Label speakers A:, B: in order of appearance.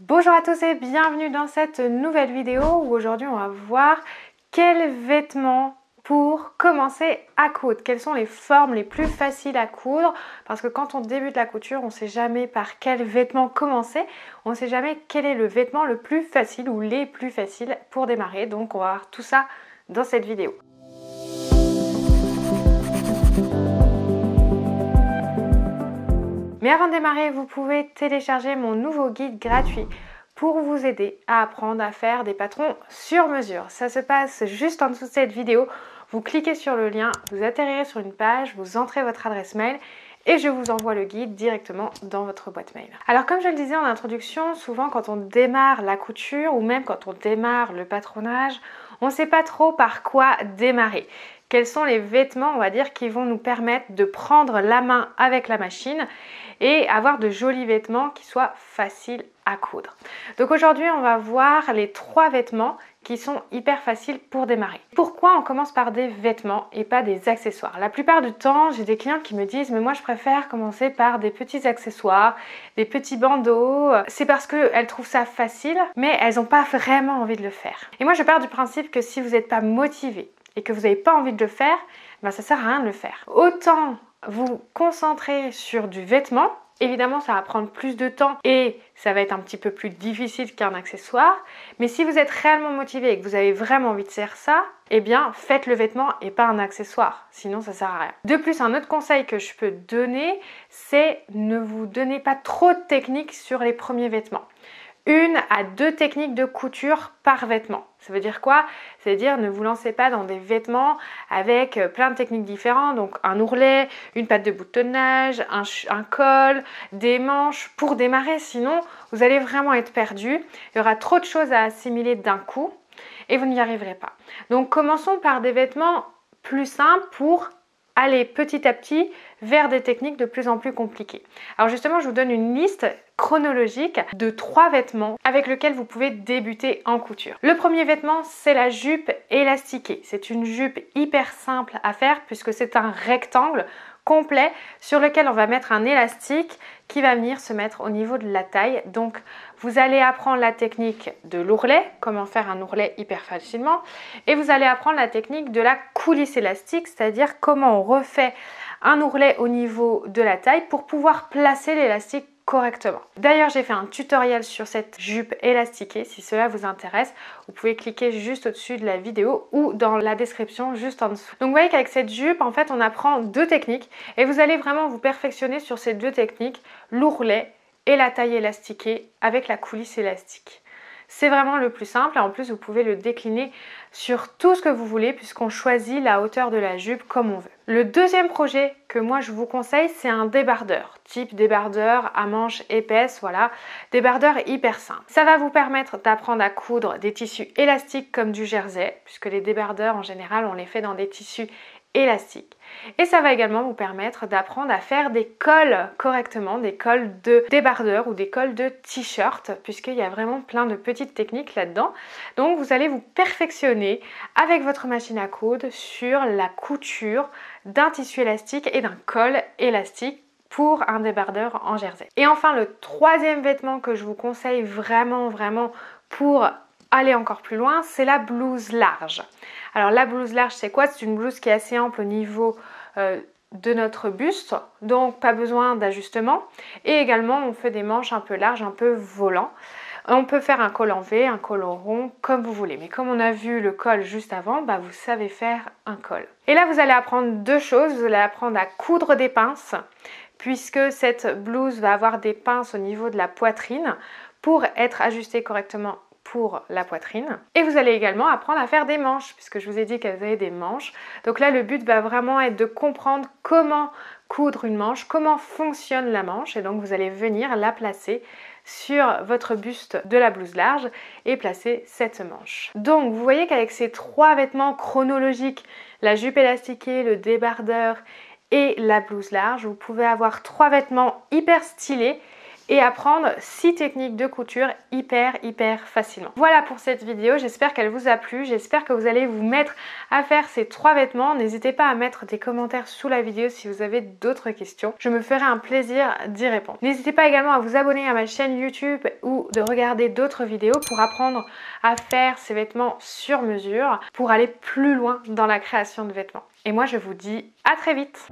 A: Bonjour à tous et bienvenue dans cette nouvelle vidéo où aujourd'hui on va voir quels vêtements pour commencer à coudre. Quelles sont les formes les plus faciles à coudre, parce que quand on débute la couture, on ne sait jamais par quel vêtement commencer. On ne sait jamais quel est le vêtement le plus facile ou les plus faciles pour démarrer. Donc on va voir tout ça dans cette vidéo. Mais avant de démarrer, vous pouvez télécharger mon nouveau guide gratuit pour vous aider à apprendre à faire des patrons sur mesure. Ça se passe juste en dessous de cette vidéo. Vous cliquez sur le lien, vous atterrirez sur une page, vous entrez votre adresse mail et je vous envoie le guide directement dans votre boîte mail. Alors comme je le disais en introduction, souvent quand on démarre la couture ou même quand on démarre le patronage, on ne sait pas trop par quoi démarrer. Quels sont les vêtements, on va dire, qui vont nous permettre de prendre la main avec la machine et avoir de jolis vêtements qui soient faciles à coudre. Donc aujourd'hui, on va voir les 3 vêtements qui sont hyper faciles pour démarrer. Pourquoi on commence par des vêtements et pas des accessoires? La plupart du temps, j'ai des clients qui me disent « mais moi je préfère commencer par des petits accessoires, des petits bandeaux ». C'est parce qu'elles trouvent ça facile, mais elles n'ont pas vraiment envie de le faire. Et moi je pars du principe que si vous n'êtes pas motivé et que vous n'avez pas envie de le faire, ben ça sert à rien de le faire. Autant vous concentrer sur du vêtement. Évidemment, ça va prendre plus de temps et ça va être un petit peu plus difficile qu'un accessoire. Mais si vous êtes réellement motivé et que vous avez vraiment envie de faire ça, eh bien, faites le vêtement et pas un accessoire. Sinon, ça sert à rien. De plus, un autre conseil que je peux donner, c'est ne vous donnez pas trop de techniques sur les premiers vêtements. 1 à 2 techniques de couture par vêtement. Ça veut dire quoi? Ça veut dire ne vous lancez pas dans des vêtements avec plein de techniques différentes, donc un ourlet, une patte de boutonnage, un col, des manches pour démarrer, sinon vous allez vraiment être perdu. Il y aura trop de choses à assimiler d'un coup et vous n'y arriverez pas. Donc commençons par des vêtements plus simples pour aller petit à petit vers des techniques de plus en plus compliquées. Alors justement, je vous donne une liste chronologique de 3 vêtements avec lesquels vous pouvez débuter en couture. Le premier vêtement, c'est la jupe élastiquée. C'est une jupe hyper simple à faire puisque c'est un rectangle complet sur lequel on va mettre un élastique qui va venir se mettre au niveau de la taille. Donc vous allez apprendre la technique de l'ourlet, comment faire un ourlet hyper facilement, et vous allez apprendre la technique de la coulisse élastique, c'est-à-dire comment on refait un ourlet au niveau de la taille pour pouvoir placer l'élastique correctement. D'ailleurs, j'ai fait un tutoriel sur cette jupe élastiquée. Si cela vous intéresse, vous pouvez cliquer juste au-dessus de la vidéo ou dans la description juste en dessous. Donc vous voyez qu'avec cette jupe, en fait, on apprend 2 techniques et vous allez vraiment vous perfectionner sur ces 2 techniques, l'ourlet et la taille élastiquée avec la coulisse élastique. C'est vraiment le plus simple et en plus vous pouvez le décliner sur tout ce que vous voulez puisqu'on choisit la hauteur de la jupe comme on veut. Le deuxième projet que moi je vous conseille, c'est un débardeur, type débardeur à manches épaisses, voilà, débardeur hyper simple. Ça va vous permettre d'apprendre à coudre des tissus élastiques comme du jersey, puisque les débardeurs en général on les fait dans des tissus élastiques. Et ça va également vous permettre d'apprendre à faire des cols correctement, des cols de débardeur ou des cols de t-shirt, puisqu'il y a vraiment plein de petites techniques là-dedans. Donc vous allez vous perfectionner avec votre machine à coudre sur la couture d'un tissu élastique et d'un col élastique pour un débardeur en jersey. Et enfin, le troisième vêtement que je vous conseille vraiment pour aller encore plus loin, c'est la blouse large. Alors la blouse large, c'est quoi? C'est une blouse qui est assez ample au niveau de notre buste, donc pas besoin d'ajustement. Et également, on fait des manches un peu larges, un peu volants. On peut faire un col en V, un col au rond, comme vous voulez. Mais comme on a vu le col juste avant, bah vous savez faire un col. Et là, vous allez apprendre 2 choses. Vous allez apprendre à coudre des pinces, puisque cette blouse va avoir des pinces au niveau de la poitrine pour être ajustée correctement pour la poitrine. Et vous allez également apprendre à faire des manches, puisque je vous ai dit qu'elles avaient des manches. Donc là, le but va vraiment être de comprendre comment coudre une manche, comment fonctionne la manche, et donc vous allez venir la placer sur votre buste de la blouse large et placer cette manche. Donc vous voyez qu'avec ces 3 vêtements chronologiques, la jupe élastiquée, le débardeur et la blouse large, vous pouvez avoir 3 vêtements hyper stylés et apprendre 6 techniques de couture hyper facilement. Voilà pour cette vidéo, j'espère qu'elle vous a plu, j'espère que vous allez vous mettre à faire ces 3 vêtements. N'hésitez pas à mettre des commentaires sous la vidéo si vous avez d'autres questions, je me ferai un plaisir d'y répondre. N'hésitez pas également à vous abonner à ma chaîne YouTube ou de regarder d'autres vidéos pour apprendre à faire ces vêtements sur mesure, pour aller plus loin dans la création de vêtements. Et moi je vous dis à très vite.